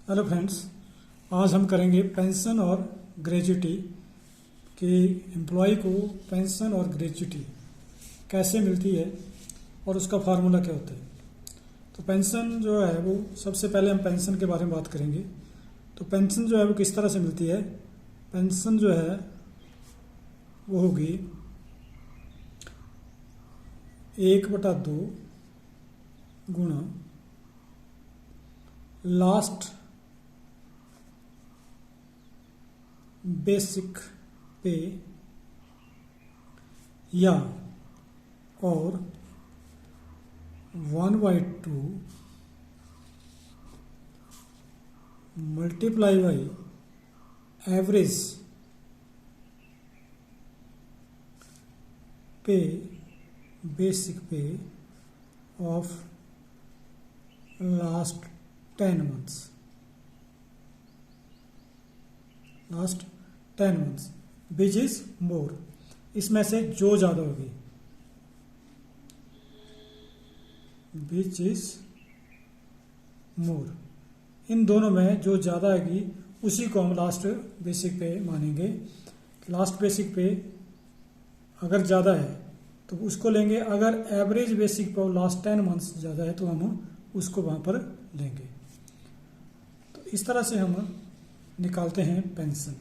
Hello friends, आज हम करेंगे पेंशन और ग्रेच्युटी कि एम्प्लॉय को पेंशन और ग्रेच्युटी कैसे मिलती है और उसका फार्मूला क्या होता है। तो पेंशन जो है वो सबसे पहले हम पेंशन के बारे में बात करेंगे। तो पेंशन जो है वो किस तरह से मिलती है। पेंशन जो है वो होगी 1/2 गुणा लास्ट बेसिक पे या और 1/2 मल्टीप्लाई बाई एवरेज पे बेसिक पे of last 10 months. Last 10 months which is more, इसमें से जो ज़्यादा होगी विच इज मोर, इन दोनों में जो ज़्यादा आएगी उसी को हम लास्ट बेसिक पे मानेंगे। लास्ट बेसिक पे अगर ज़्यादा है तो उसको लेंगे, अगर एवरेज बेसिक पे लास्ट 10 मंथ्स ज़्यादा है तो हम उसको वहाँ पर लेंगे। तो इस तरह से हम निकालते हैं पेंशन।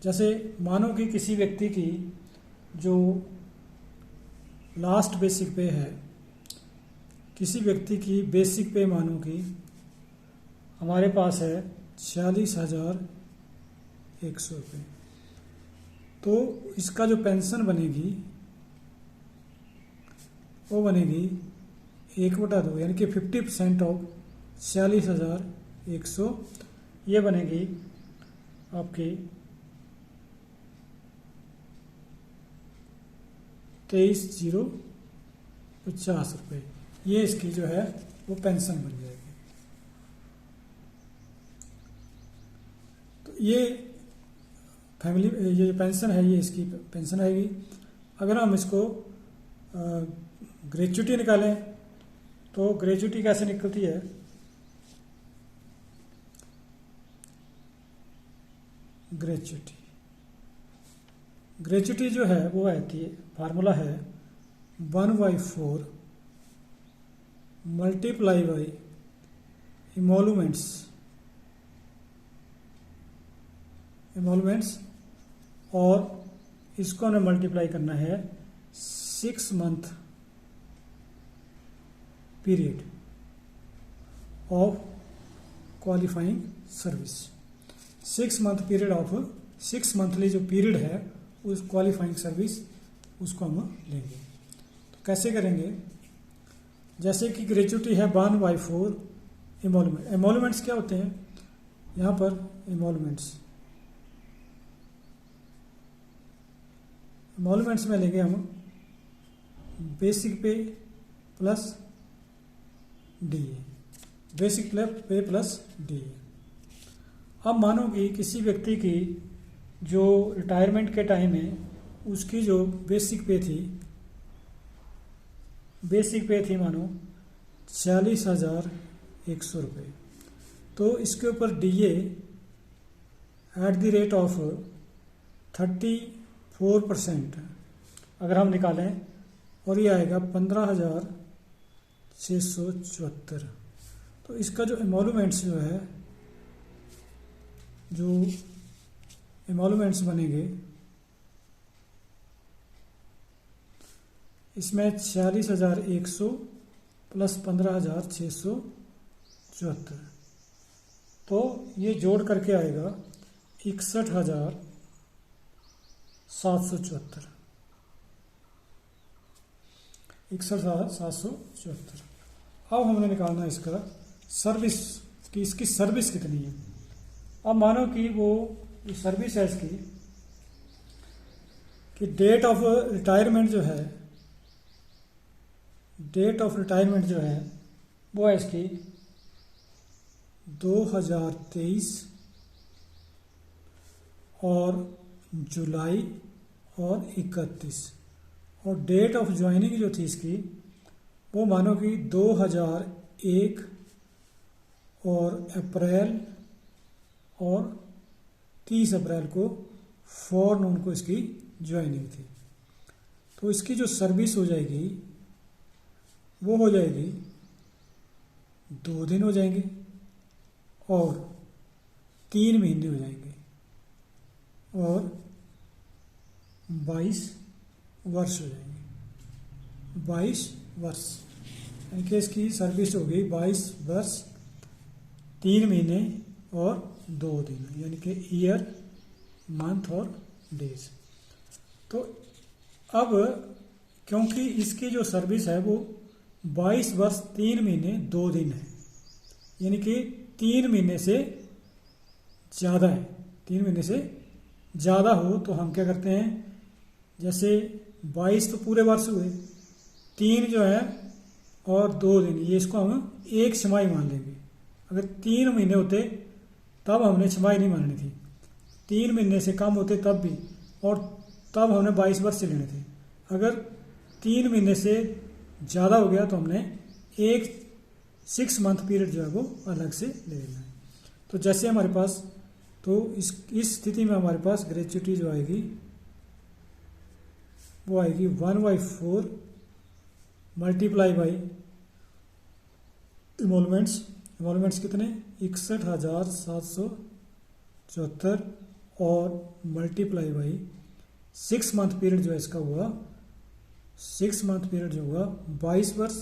जैसे मानो कि किसी व्यक्ति की जो लास्ट बेसिक पे है, किसी व्यक्ति की बेसिक पे मानो कि हमारे पास है 46,100 रुपये, तो इसका जो पेंशन बनेगी वो बनेगी 1/2 यानी कि 50% ऑफ 46,100, ये बनेगी आपकी 23,050 रुपये। ये इसकी जो है वो पेंशन बन जाएगी। तो ये फैमिली ये जो पेंशन है ये इसकी पेंशन आएगी। अगर हम इसको ग्रेच्युटी निकालें तो ग्रेच्युटी कैसे निकलती है। ग्रेच्युटी जो है वो आती है, फार्मूला है 1/4 मल्टीप्लाई बाई इमोलमेंट्स और इसको हमें मल्टीप्लाई करना है 6 month period of qualifying service. 6 month period of 6 monthly जो पीरियड है उस क्वालिफाइंग सर्विस उसको हम लेंगे। तो कैसे करेंगे, जैसे कि ग्रेच्युटी है 1/4 एमोलमेंट्स क्या होते हैं यहाँ पर। एमोलमेंट्स में लेंगे हम बेसिक पे प्लस डीए, बेसिक पे प्लस डीए। अब मानो कि किसी व्यक्ति की जो रिटायरमेंट के टाइम है उसकी जो बेसिक पे थी मानो 46,100 रुपये, तो इसके ऊपर DA at the rate of 34% अगर हम निकालें और ये आएगा 15,674। तो इसका जो एमोलमेंट्स जो है, जो एमोलमेंट्स बनेंगे इसमें 46,100 प्लस 15,674, तो ये जोड़ करके आएगा 61,774। 61,774। अब हमने निकालना इसका सर्विस की, इसकी सर्विस कितनी है। अब मानो कि वो जो सर्विस है इसकी कि डेट ऑफ रिटायरमेंट जो है वो है इसकी 2023 और जुलाई और 31, और डेट ऑफ ज्वाइनिंग जो थी इसकी वो मानो कि 2001 और अप्रैल और 30 अप्रैल को 4 नून को इसकी ज्वाइनिंग थी। तो इसकी जो सर्विस हो जाएगी वो हो जाएगी 2 दिन हो जाएंगे और 3 महीने हो जाएंगे और 22 वर्ष हो जाएंगे। 22 वर्ष यानी कि इसकी सर्विस होगी 22 वर्ष 3 महीने और 2 दिन, यानी कि ईयर, मंथ और डेज। तो अब क्योंकि इसकी जो सर्विस है वो 22 वर्ष 3 महीने 2 दिन है, यानी कि 3 महीने से ज़्यादा है। 3 महीने से ज़्यादा हो तो हम क्या करते हैं, जैसे 22 तो पूरे वर्ष हुए, 3 जो है और 2 दिन, ये इसको हम एक छमाही मान लेंगे। अगर 3 महीने होते तब हमने छमाही नहीं माननी थी, 3 महीने से कम होते तब भी, और तब हमने 22 वर्ष लेने थे। अगर 3 महीने से ज़्यादा हो गया तो हमने एक 6 मंथ पीरियड जो है वो अलग से ले लेना है। तो जैसे हमारे पास, तो इस स्थिति में हमारे पास ग्रेच्युटी जो आएगी वो आएगी 1/4 मल्टीप्लाई बाई इमोलमेंट्स कितने 61,774 और मल्टीप्लाई बाई 6 मंथ पीरियड जो है इसका हुआ, 6 मंथ पीरियड जो हुआ 22 वर्ष,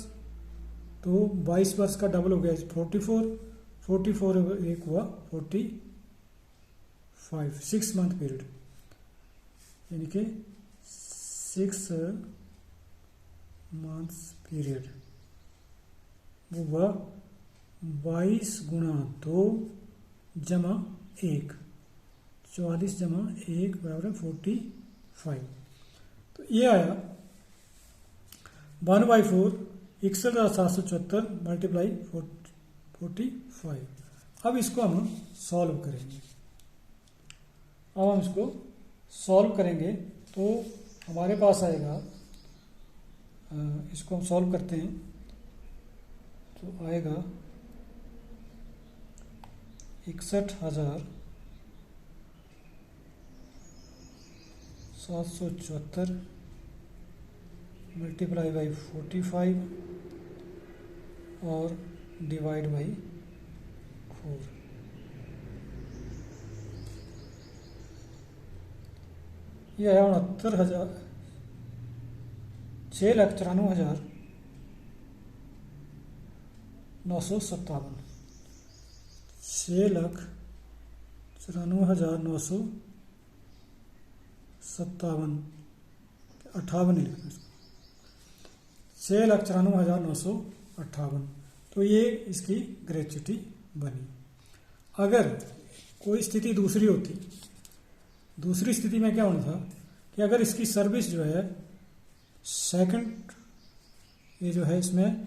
तो 22 वर्ष का डबल हो गया 44 एक हुआ 45, 6 मंथ पीरियड, यानी कि 6 मंथ्स पीरियड वो हुआ 22 गुणा 2 जमा 1, 44 जमा 1 बराबर 45। तो ये आया 1/4 61,774 मल्टीप्लाई 45। अब इसको हम सॉल्व करेंगे। अब हम इसको सॉल्व करेंगे तो हमारे पास आएगा, इसको हम सॉल्व करते हैं तो आएगा 61,774 मल्टीप्लाई बाई 45 और डिवाइड बाई 4। ये आया 6,94,957, 6,94,957, 58 नहीं लिखना इसको, 6,94,958। तो ये इसकी ग्रेच्युटी बनी। अगर कोई स्थिति दूसरी होती, दूसरी स्थिति में क्या होना था कि अगर इसकी सर्विस जो है सेकंड, ये जो है इसमें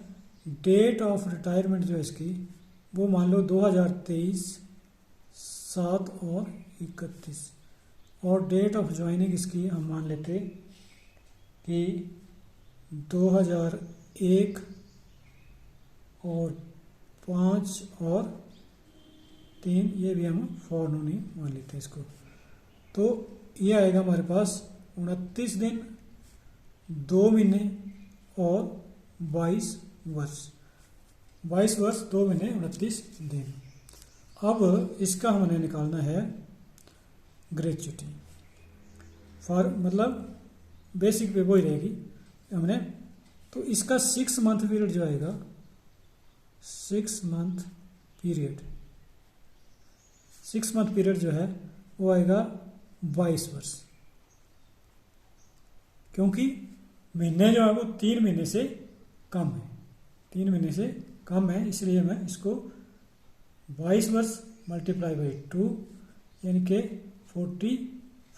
डेट ऑफ रिटायरमेंट जो है इसकी वो मान लो 2023 7 और 31, और डेट ऑफ ज्वाइनिंग इसकी हम मान लेते कि 2001 और 5 और 3, ये भी हम फॉरनून ही मान लेते हैं इसको। तो ये आएगा हमारे पास 29 दिन 2 महीने और 22 वर्ष, 22 वर्ष 2 महीने 29 दिन। अब इसका हमने निकालना है ग्रेच्युटी, फॉर मतलब बेसिक पे वो ही रहेगी हमने। तो इसका 6 मंथ पीरियड जो आएगा, 6 मंथ पीरियड जो है वो आएगा 22 वर्ष, क्योंकि महीने जो है वो 3 महीने से कम है, 3 महीने से कम है, इसलिए मैं इसको 22 वर्ष मल्टीप्लाई बाई 2 यानी कि 44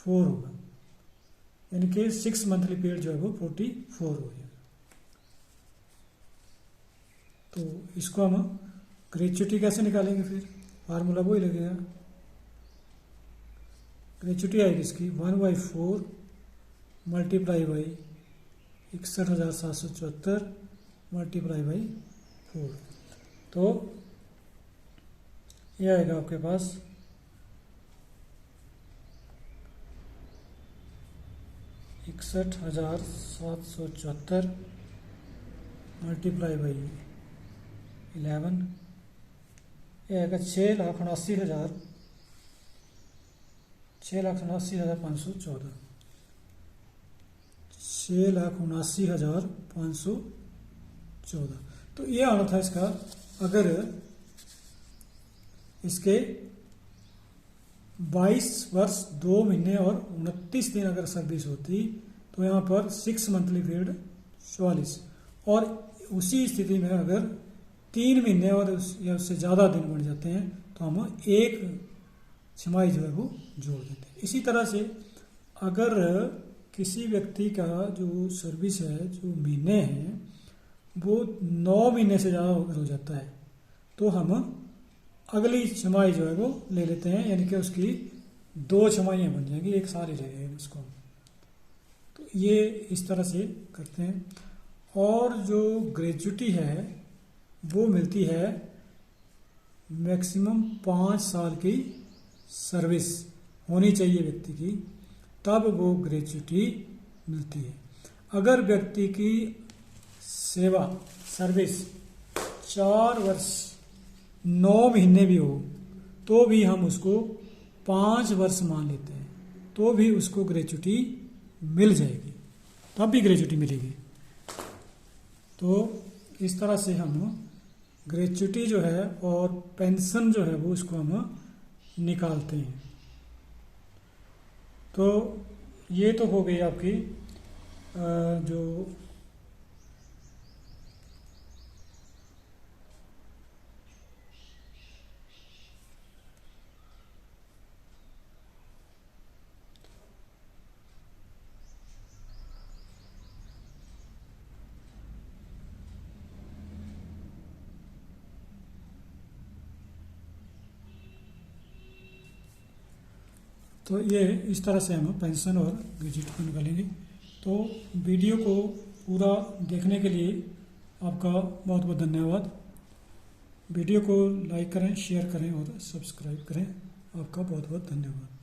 होगा, यानी कि 6 मंथली पीरियड जो है वो 44 हो जाएगा। तो इसको हम ग्रेच्युटी कैसे निकालेंगे, फिर फार्मूला वही लगेगा। ग्रेच्युटी आएगी इसकी 1/4 मल्टीप्लाई बाई 61,774 मल्टीप्लाई बाई 4। तो ये आएगा आपके पास 61,774 मल्टीप्लाई बाई 11, ये आएगा 6,79,514, 6,79,514। तो ये आना था इसका, अगर इसके 22 वर्ष 2 महीने और 29 दिन अगर सर्विस होती तो यहाँ पर 6 मंथली पीरियड 44, और उसी स्थिति में अगर 3 महीने और या उससे ज़्यादा दिन बढ़ जाते हैं तो हम एक छमाही जो है वो जोड़ देते हैं। इसी तरह से अगर किसी व्यक्ति का जो सर्विस है, जो महीने हैं, वो 9 महीने से ज़्यादा अगर हो जाता है तो हम अगली छमाही जो है वो ले लेते हैं, यानी कि उसकी 2 छमाहियाँ बन जाएंगी, एक साल ही रहेगा उसको। तो ये इस तरह से करते हैं। और जो ग्रेजुटी है वो मिलती है मैक्सिमम 5 साल की सर्विस होनी चाहिए व्यक्ति की, तब वो ग्रेजुटी मिलती है। अगर व्यक्ति की सेवा सर्विस 4 वर्ष 9 महीने भी हो तो भी हम उसको 5 वर्ष मान लेते हैं, तो भी उसको ग्रेजुटी मिल जाएगी, तब भी ग्रेजुटी मिलेगी। तो इस तरह से हम ग्रेजुटी जो है और पेंशन जो है वो उसको हम निकालते हैं। तो ये तो हो गई आपकी जो तो ये इस तरह से हम पेंशन और ग्रेजुटी को निकालेंगे। तो वीडियो को पूरा देखने के लिए आपका बहुत बहुत धन्यवाद। वीडियो को लाइक करें, शेयर करें और सब्सक्राइब करें। आपका बहुत बहुत धन्यवाद।